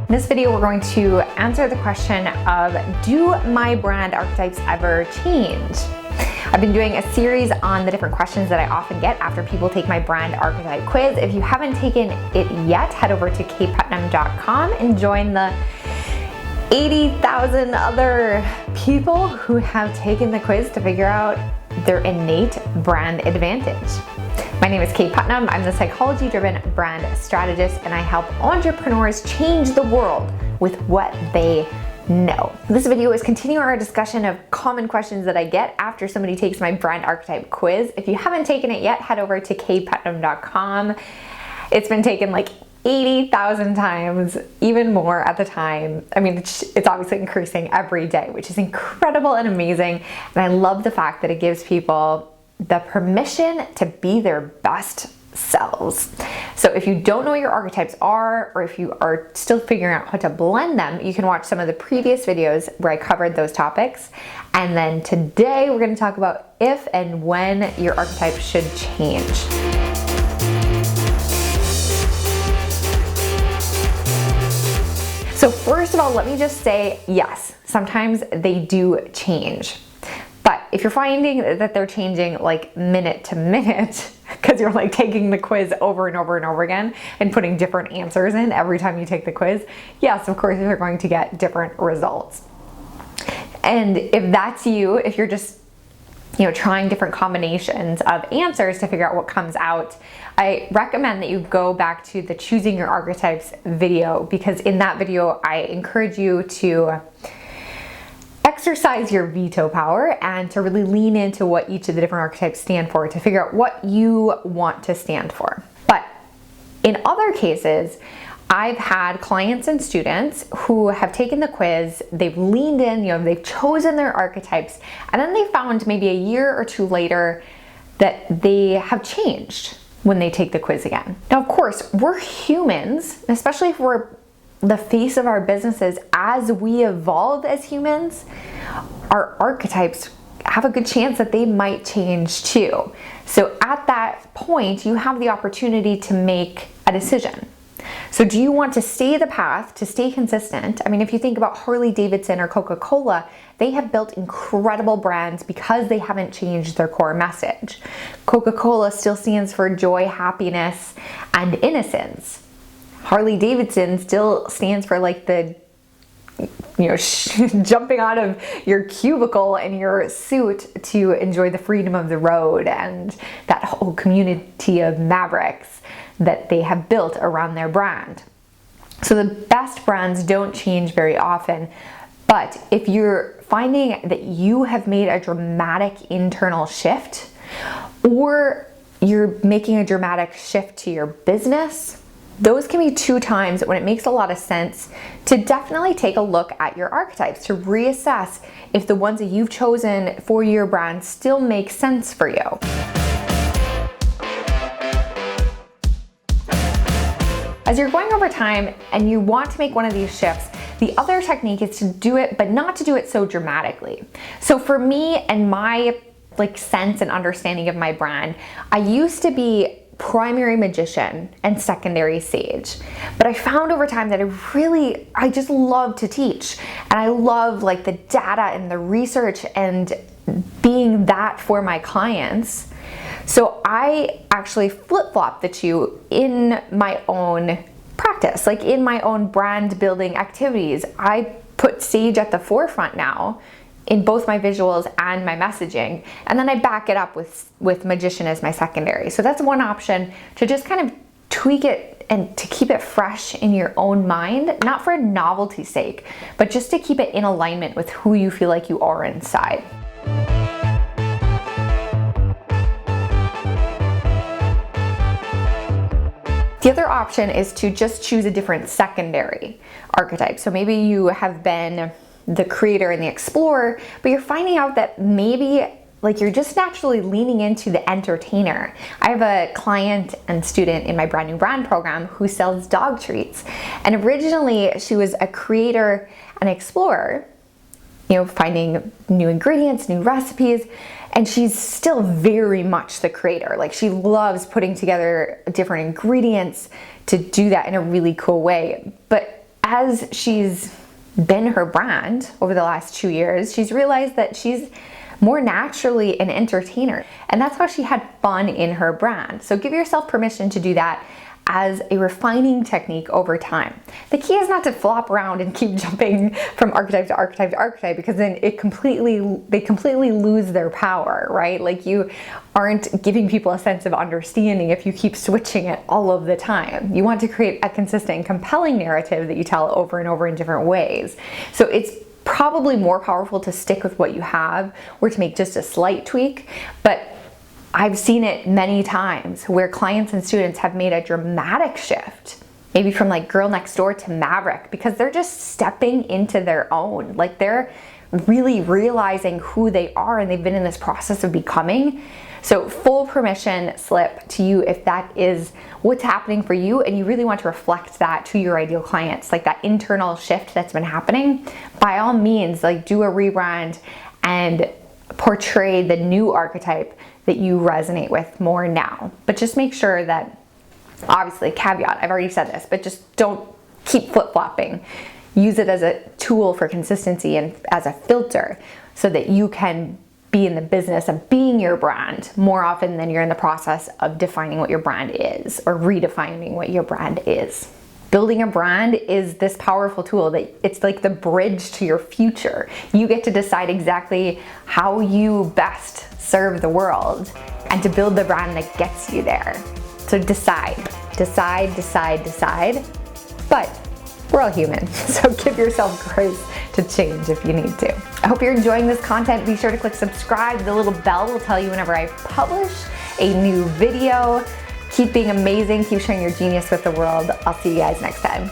In this video, we're going to answer the question of, do my brand archetypes ever change? I've been doing a series on the different questions that I often get after people take my brand archetype quiz. If you haven't taken it yet, head over to kateputnam.com and join the 80,000 other people who have taken the quiz to figure out their innate brand advantage. My name is Kate Putnam. I'm the psychology-driven brand strategist, and I help entrepreneurs change the world with what they know. This video is continuing our discussion of common questions that I get after somebody takes my brand archetype quiz. If you haven't taken it yet, head over to kateputnam.com. It's been taken like 80,000 times, even more at the time. I mean, it's obviously increasing every day, which is incredible and amazing. And I love the fact that it gives people the permission to be their best selves. So if you don't know what your archetypes are, or if you are still figuring out how to blend them, you can watch some of the previous videos where I covered those topics. And then today we're going to talk about if and when your archetype should change. So first of all, let me just say, yes, sometimes they do change. But if you're finding that they're changing like minute to minute, because you're like taking the quiz over and over and over again and putting different answers in every time you take the quiz, yes, of course, you're going to get different results. And if that's you, if you're just trying different combinations of answers to figure out what comes out, I recommend that you go back to the Choosing Your Archetypes video, because in that video, I encourage you to exercise your veto power and to really lean into what each of the different archetypes stand for to figure out what you want to stand for. But in other cases, I've had clients and students who have taken the quiz, they've leaned in, they've chosen their archetypes, and then they found maybe a year or two later that they have changed when they take the quiz again. Now, of course, we're humans, especially if we're the face of our businesses. As we evolve as humans, our archetypes have a good chance that they might change too. So at that point, you have the opportunity to make a decision. So do you want to stay the path, to stay consistent? I mean, if you think about Harley-Davidson or Coca-Cola, they have built incredible brands because they haven't changed their core message. Coca-Cola still stands for joy, happiness, and innocence. Harley-Davidson still stands for like the, jumping out of your cubicle and your suit to enjoy the freedom of the road and that whole community of mavericks that they have built around their brand. So the best brands don't change very often, but if you're finding that you have made a dramatic internal shift, or you're making a dramatic shift to your business, those can be two times when it makes a lot of sense to definitely take a look at your archetypes, to reassess if the ones that you've chosen for your brand still make sense for you. As you're going over time and you want to make one of these shifts, the other technique is to do it, but not to do it so dramatically. So for me and my sense and understanding of my brand, I used to be primary magician and secondary sage. But I found over time that I just love to teach. And I love the data and the research and being that for my clients. So I actually flip-flop the two in my own practice, in my own brand building activities. I put sage at the forefront now in both my visuals and my messaging, and then I back it up with magician as my secondary. So that's one option, to just kind of tweak it and to keep it fresh in your own mind, not for novelty's sake, but just to keep it in alignment with who you feel like you are inside. The other option is to just choose a different secondary archetype. So maybe you have been the creator and the explorer, but you're finding out that maybe you're just naturally leaning into the entertainer. I have a client and student in my brand new brand program who sells dog treats. And originally she was a creator and explorer, finding new ingredients, new recipes, and she's still very much the creator. She loves putting together different ingredients to do that in a really cool way. But as she's been her brand over the last 2 years, she's realized that she's more naturally an entertainer. And that's how she had fun in her brand. So give yourself permission to do that as a refining technique over time. The key is not to flop around and keep jumping from archetype to archetype to archetype, because then they completely lose their power, right? Like, you aren't giving people a sense of understanding if you keep switching it all of the time. You want to create a consistent, compelling narrative that you tell over and over in different ways. So it's probably more powerful to stick with what you have or to make just a slight tweak, but I've seen it many times where clients and students have made a dramatic shift, maybe from like girl next door to maverick, because they're just stepping into their own. Like, they're really realizing who they are, and they've been in this process of becoming. So full permission slip to you if that is what's happening for you, and you really want to reflect that to your ideal clients, like that internal shift that's been happening. By all means, like, do a rebrand and portray the new archetype that you resonate with more now. But just make sure that, obviously, caveat, I've already said this, but just don't keep flip-flopping. Use it as a tool for consistency and as a filter so that you can be in the business of being your brand more often than you're in the process of defining what your brand is or redefining what your brand is. Building a brand is this powerful tool that it's like the bridge to your future. You get to decide exactly how you best serve the world and to build the brand that gets you there. So decide. But we're all human, so give yourself grace to change if you need to. I hope you're enjoying this content. Be sure to click subscribe. The little bell will tell you whenever I publish a new video. Keep being amazing. Keep sharing your genius with the world. I'll see you guys next time.